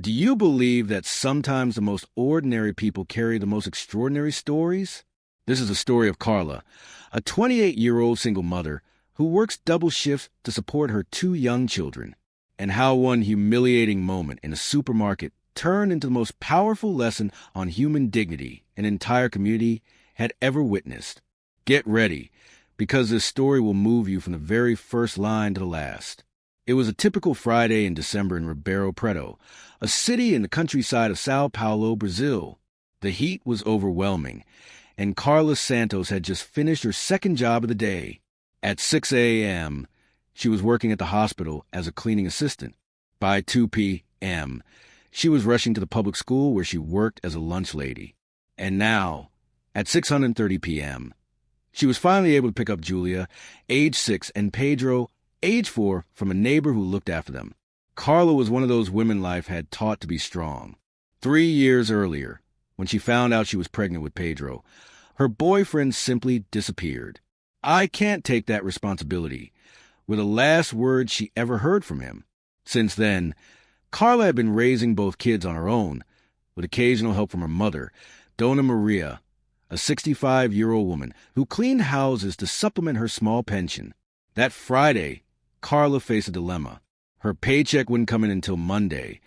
Do you believe that sometimes the most ordinary people carry the most extraordinary stories? This is the story of Carla, a 28-year-old single mother who works double shifts to support her two young children, and how one humiliating moment in a supermarket turned into the most powerful lesson on human dignity an entire community had ever witnessed. Get ready, because this story will move you from the very first line to the last. It was a typical Friday in December in Ribeirão Preto, a city in the countryside of Sao Paulo, Brazil. The heat was overwhelming, and Carla Santos had just finished her second job of the day. At 6 a.m., she was working at the hospital as a cleaning assistant. By 2 p.m., she was rushing to the public school where she worked as a lunch lady. And now, at 6:30 p.m., she was finally able to pick up Julia, age 6, and Pedro, age 4, from a neighbor who looked after them. Carla was one of those women life had taught to be strong. 3 years earlier, when she found out she was pregnant with Pedro, her boyfriend simply disappeared. "I can't take that responsibility," were the last words she ever heard from him. Since then, Carla had been raising both kids on her own, with occasional help from her mother, Dona Maria, a 65-year-old woman who cleaned houses to supplement her small pension. That Friday, Carla faced a dilemma. Her paycheck wouldn't come in until Monday,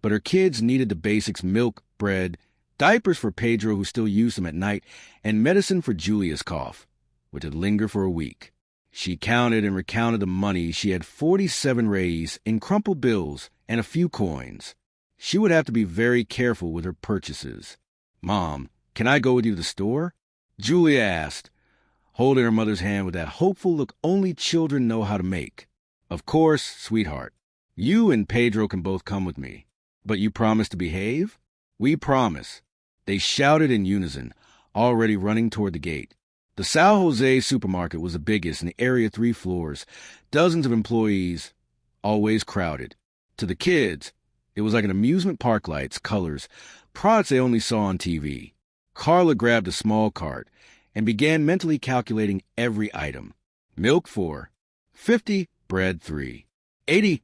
but her kids needed the basics: milk, bread, diapers for Pedro, who still used them at night, and medicine for Julia's cough, which would linger for a week. She counted and recounted the money. She had 47 reais in crumpled bills and a few coins. She would have to be very careful with her purchases. "Mom, can I go with you to the store?" Julia asked, holding her mother's hand with that hopeful look only children know how to make. "Of course, sweetheart. You and Pedro can both come with me. But you promise to behave?" "We promise," they shouted in unison, already running toward the gate. The São Jose supermarket was the biggest in the area, 3 floors, dozens of employees, always crowded. To the kids, it was like an amusement park: lights, colors, products they only saw on TV. Carla grabbed a small cart and began mentally calculating every item. Milk 4, 50, bread 3, 80,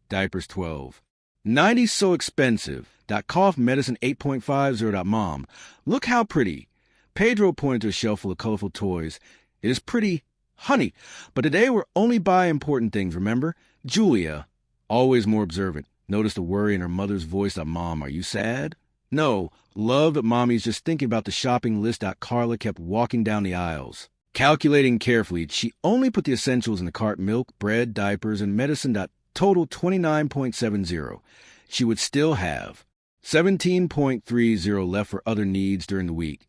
diapers 12, 90, so expensive. Cough medicine 8.50. Mom, look how pretty. Pedro pointed to a shelf full of colorful toys. "It is pretty, honey, but today we're only buy important things, remember?" Julia, always more observant, noticed the worry in her mother's voice. "Mom, are you sad?" "No, love, but Mommy's just thinking about the shopping list." Carla kept walking down the aisles, calculating carefully. She only put the essentials in the cart: milk, bread, diapers, and medicine. Total 29.70. She would still have 17.30 left for other needs during the week.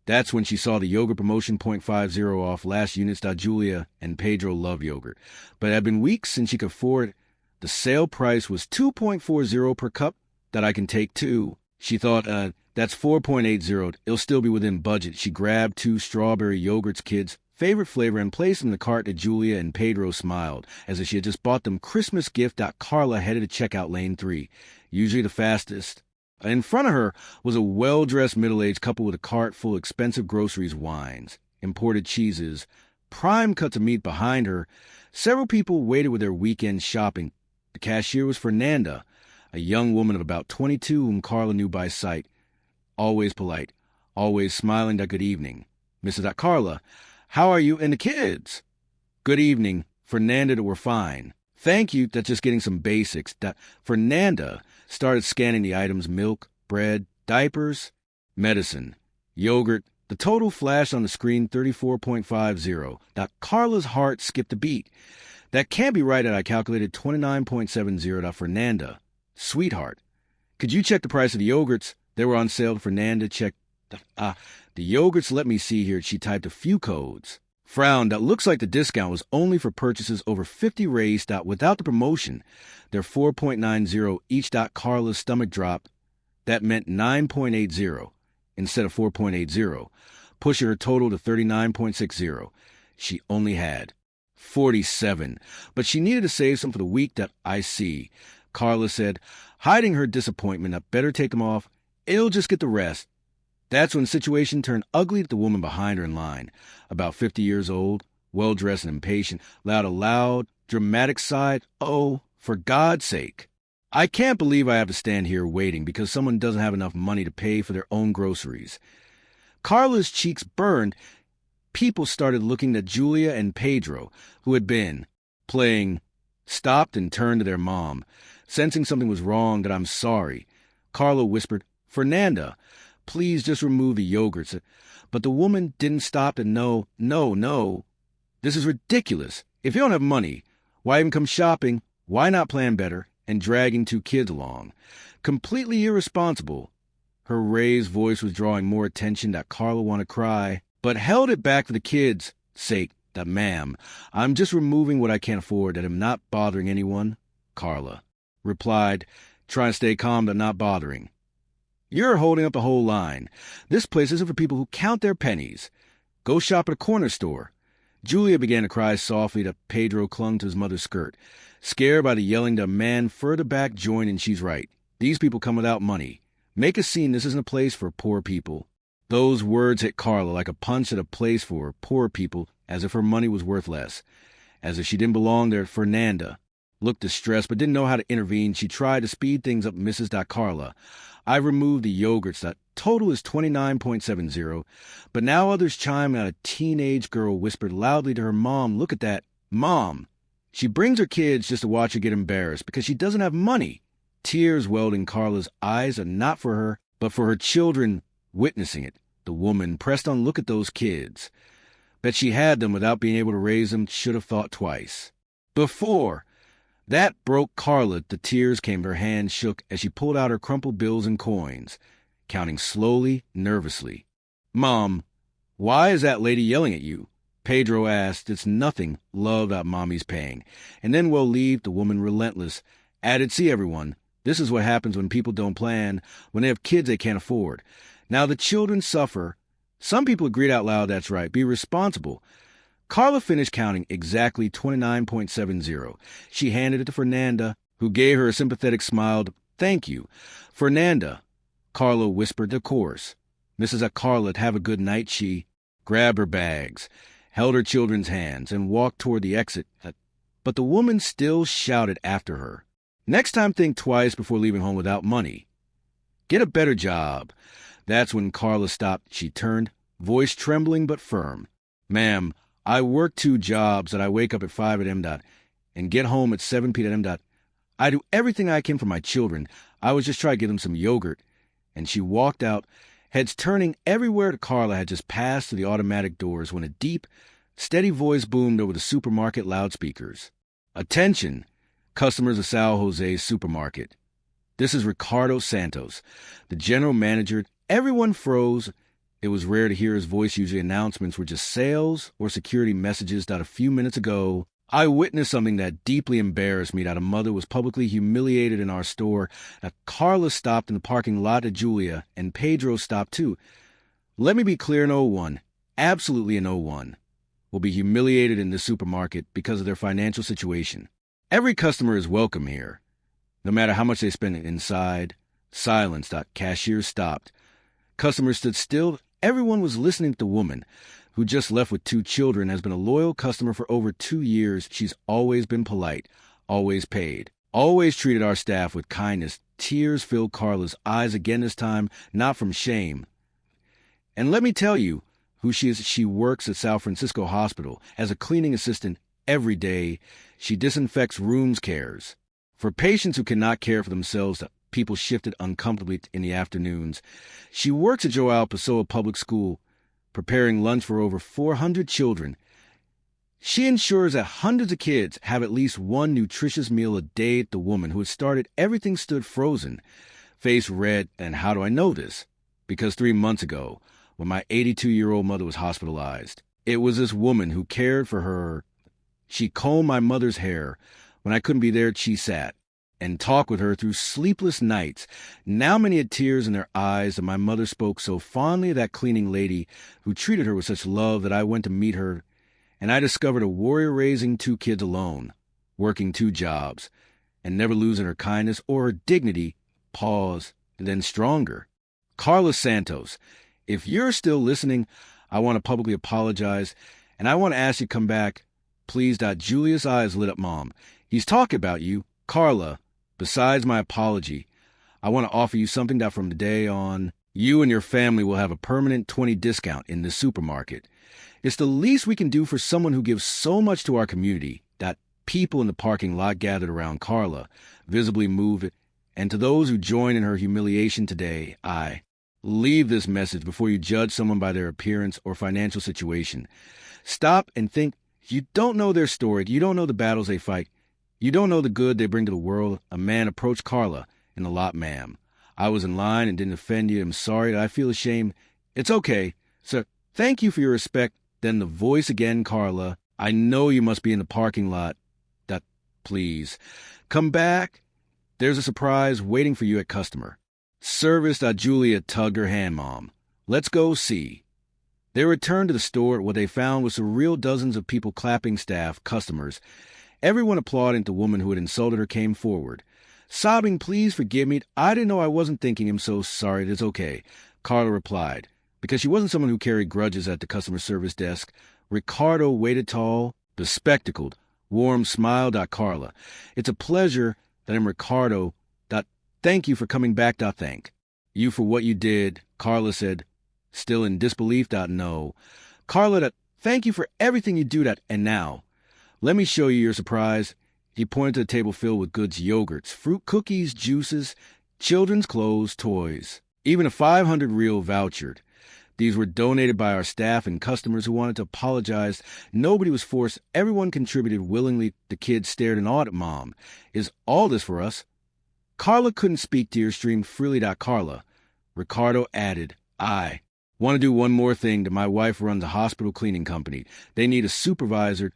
That's when she saw the yogurt promotion, 0.50 off last units. Julia and Pedro love yogurt, but it had been weeks since she could afford it. The sale price was 2.40 per cup. "That I can take 2. She thought, that's 4.80. It'll still be within budget. She grabbed 2 strawberry yogurts, kids' favorite flavor, and placed them in the cart. Julia and Pedro smiled, as if she had just bought them Christmas gift. Carla headed to checkout lane 3, usually the fastest. In front of her was a well-dressed middle-aged couple with a cart full of expensive groceries, wines, imported cheeses, prime cuts of meat. Behind her, several people waited with their weekend shopping. The cashier was Fernanda, a young woman of about 22 whom Carla knew by sight. Always polite, always smiling. "Good evening, Mrs. Carla. How are you and the kids?" "Good evening, Fernanda. We're fine. Thank you. That's just getting some basics." Fernanda started scanning the items: milk, bread, diapers, medicine, yogurt. The total flashed on the screen: 34.50. Carla's heart skipped a beat. "That can't be right." I calculated 29.70. "Fernanda, sweetheart, could you check the price of the yogurts? They were on sale." Fernanda checked. The yogurts, let me see here." She typed a few codes. Frowned. "Looks like the discount was only for purchases over 50 reais. Without the promotion, they're 4.90 each." Carla's stomach dropped. That meant 9.80 instead of 4.80, pushing her total to 39.60. She only had 47, but she needed to save some for the week. "I see," Carla said, hiding her disappointment. "I better take them off. It'll just get the rest." That's when the situation turned ugly to the woman behind her in line, about 50 years old, well-dressed and impatient, let out a loud, dramatic sigh. "Oh, for God's sake." I can't believe I have to stand here waiting because someone doesn't have enough money to pay for their own groceries. Carla's cheeks burned. People started looking at Julia and Pedro, who had been playing, stopped and turned to their mom. Sensing something was wrong, that I'm sorry. Carla whispered, Fernanda, please just remove the yogurts. But the woman didn't stop and no. This is ridiculous. If you don't have money, why even come shopping? Why not plan better? And dragging 2 kids along. Completely irresponsible. Her raised voice was drawing more attention that Carla wanted to cry, but held it back for the kids' sake. That, ma'am, I'm just removing what I can't afford, that I'm not bothering anyone. Carla replied, trying to stay calm but not bothering. You're holding up the whole line. This place isn't for people who count their pennies. Go shop at a corner store. Julia began to cry softly that Pedro clung to his mother's skirt. Scared by the yelling, the man further back joined, and she's right. These people come without money. Make a scene. This isn't a place for poor people. Those words hit Carla like a punch at a place for poor people, as if her money was worth less. As if she didn't belong there. Fernanda looked distressed but didn't know how to intervene. She tried to speed things up. Mrs. Carla, I removed the yogurts. That total is $29.70. But now others chimed in. A teenage girl whispered loudly to her mom, look at that. Mom. She brings her kids just to watch her get embarrassed because she doesn't have money. Tears welled in Carla's eyes, and not for her, but for her children witnessing it. The woman pressed on, look at those kids. Bet she had them without being able to raise them. Should have thought twice. Before. That broke Carla. The tears came. Her hand shook as she pulled out her crumpled bills and coins, counting slowly, nervously. Mom, why is that lady yelling at you? Pedro asked. It's nothing, love, that mommy's paying. And then we'll leave. The woman, relentless, added, see everyone, this is what happens when people don't plan, when they have kids they can't afford. Now the children suffer. Some people agreed out loud, that's right, be responsible. Carla finished counting exactly $29.70. She handed it to Fernanda, who gave her a sympathetic smile. Thank you. Fernanda, Carla whispered, of course. Mrs. Carla, have a good night. She grabbed her bags, held her children's hands, and walked toward the exit. But the woman still shouted after her. Next time, think twice before leaving home without money. Get a better job. That's when Carla stopped. She turned, voice trembling but firm. Ma'am, I work 2 jobs that I wake up at 5 a.m. and get home at 7 p.m. I do everything I can for my children. I was just trying to give them some yogurt. And she walked out, heads turning everywhere. Carla had just passed through the automatic doors when a deep, steady voice boomed over the supermarket loudspeakers. Attention, customers of San Jose's supermarket. This is Ricardo Santos, the general manager. Everyone froze. It was rare to hear his voice. Usually announcements were just sales or security messages. That a few minutes ago, I witnessed something that deeply embarrassed me, that a mother was publicly humiliated in our store. That Carla stopped in the parking lot at Julia, and Pedro stopped too. Let me be clear, no one, absolutely no one, will be humiliated in this supermarket because of their financial situation. Every customer is welcome here, no matter how much they spend inside. Silence. Cashier stopped. Customers stood still. Everyone was listening to the woman, who just left with 2 children, has been a loyal customer for over 2 years. She's always been polite, always paid, always treated our staff with kindness. Tears filled Carla's eyes again, this time not from shame. And let me tell you who she is. She works at San Francisco Hospital as a cleaning assistant every day. She disinfects rooms, cares for patients who cannot care for themselves. People shifted uncomfortably in the afternoons. She works at Joao Pessoa Public School, preparing lunch for over 400 children. She ensures that hundreds of kids have at least one nutritious meal a day. The woman who had started everything stood frozen, face red. And how do I know this? Because 3 months ago, when my 82-year-old mother was hospitalized, it was this woman who cared for her. She combed my mother's hair. When I couldn't be there, she sat and talked with her through sleepless nights. Now many had tears in their eyes, and my mother spoke so fondly of that cleaning lady who treated her with such love that I went to meet her, and I discovered a warrior raising 2 kids alone, working 2 jobs, and never losing her kindness or her dignity. Pause, and then stronger. Carla Santos, if you're still listening, I want to publicly apologize, and I want to ask you to come back. Please. Julia's eyes lit up. Mom, he's talking about you. Carla, Besides my apology, I want to offer you something that from today on, you and your family will have a permanent 20 discount in this supermarket. It's the least we can do for someone who gives so much to our community. That people in the parking lot gathered around Carla, visibly moved, and to those who join in her humiliation today, I leave this message before you judge someone by their appearance or financial situation. Stop and think. You don't know their story. You don't know the battles they fight. You don't know the good they bring to the world. A man approached Carla in the lot. Ma'am, I was in line and didn't offend you. I'm sorry that I feel ashamed. It's okay, sir. Thank you for your respect. Then the voice again, Carla. I know you must be in the parking lot. That, please, come back. There's a surprise waiting for you at customer. Service. Julia tugged her hand, Mom. Let's go see. They returned to the store. What they found was surreal. Dozens of people clapping, staff, customers. Everyone applauding. The woman who had insulted her came forward, sobbing, please forgive me. I didn't know I wasn't thinking. I'm so sorry. It's okay. Carla replied, because she wasn't someone who carried grudges at the customer service desk. Ricardo waited tall, bespectacled, warm, smiled. Carla, it's a pleasure that I'm Ricardo. Thank you for coming back. Thank you for what you did. Carla said, still in disbelief. No. Carla, thank you for everything you do. And now, let me show you your surprise. He pointed to a table filled with goods, yogurts, fruit, cookies, juices, children's clothes, toys, even a 500 real voucher. These were donated by our staff and customers who wanted to apologize. Nobody was forced. Everyone contributed willingly. The kids stared in awe at Mom. Is all this for us? Carla couldn't speak. Tears streamed freely. Carla. Ricardo added, I want to do one more thing. That my wife runs a hospital cleaning company. They need a supervisor.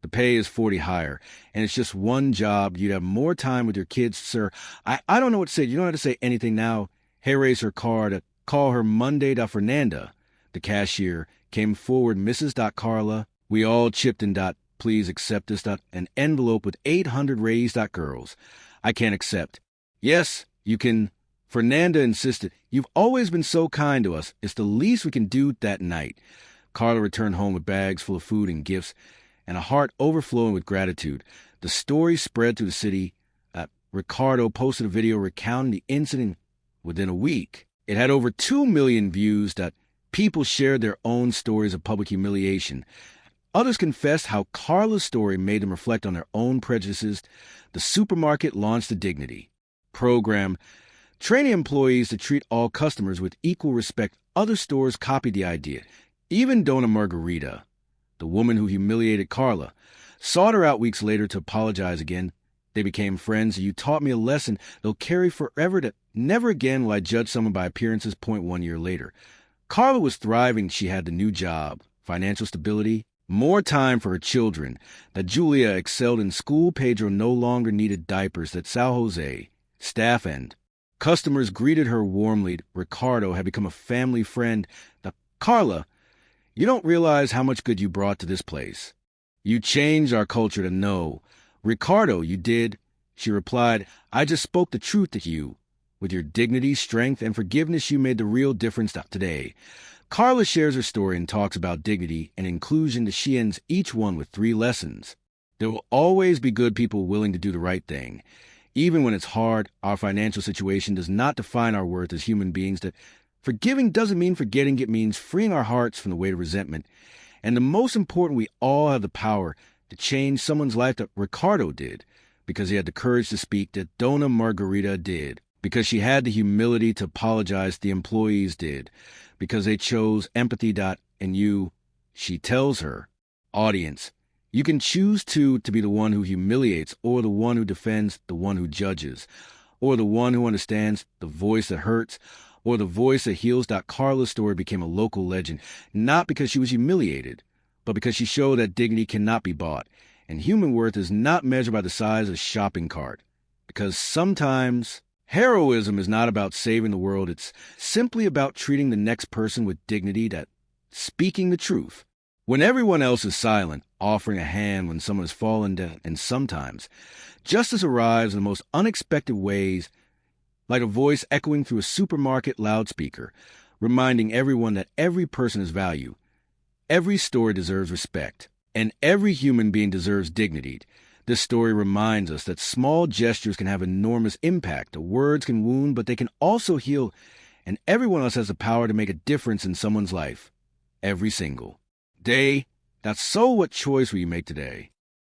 The pay is 40 higher, and it's just one job. You'd have more time with your kids, sir. I don't know what to say. You don't have to say anything now. Here raised her card. Call her Monday. Fernanda. The cashier came forward. Mrs. Carla. We all chipped in. Please accept this. An envelope with 800 raised. Girls. I can't accept. Yes, you can. Fernanda insisted. You've always been so kind to us. It's the least we can do that night. Carla returned home with bags full of food and gifts, and a heart overflowing with gratitude. The story spread through the city. Ricardo posted a video recounting the incident within a week. It had over 2 million views. People shared their own stories of public humiliation. Others confessed how Carla's story made them reflect on their own prejudices. The supermarket launched the Dignity program, training employees to treat all customers with equal respect. Other stores copied the idea. Even Donna Margarita, the woman who humiliated Carla, sought her out weeks later to apologize again. They became friends. You taught me a lesson they'll carry forever. Never again will I judge someone by appearances. 1 year later. Carla was thriving. She had the new job, financial stability, more time for her children. Julia excelled in school. Pedro no longer needed diapers. Sao Jose, staff and customers greeted her warmly. Ricardo had become a family friend. Carla, you don't realize how much good you brought to this place. You changed our culture to know. Ricardo, you did. She replied, I just spoke the truth to you. With your dignity, strength, and forgiveness, you made the real difference today. Carla shares her story and talks about dignity and inclusion. She ends each one with 3 lessons. There will always be good people willing to do the right thing. Even when it's hard, our financial situation does not define our worth as human beings. Forgiving doesn't mean forgetting. It means freeing our hearts from the weight of resentment. And the most important, we all have the power to change someone's life. That Ricardo did, because he had the courage to speak. That Donna Margarita did, because she had the humility to apologize. The employees did, because they chose empathy. And you, she tells her audience, you can choose to be the one who humiliates, or the one who defends, the one who judges, or the one who understands, the voice that hurts, or the voice that heals. Carla's story became a local legend, not because she was humiliated, but because she showed that dignity cannot be bought, and human worth is not measured by the size of a shopping cart. Because sometimes heroism is not about saving the world. It's simply about treating the next person with dignity. Speaking the truth when everyone else is silent, offering a hand when someone has fallen down. And sometimes justice arrives in the most unexpected ways, like a voice echoing through a supermarket loudspeaker, reminding everyone that every person is valued, every story deserves respect, and every human being deserves dignity. This story reminds us that small gestures can have enormous impact. The words can wound, but they can also heal, and everyone else has the power to make a difference in someone's life. Every single day. That's so what choice will you make today?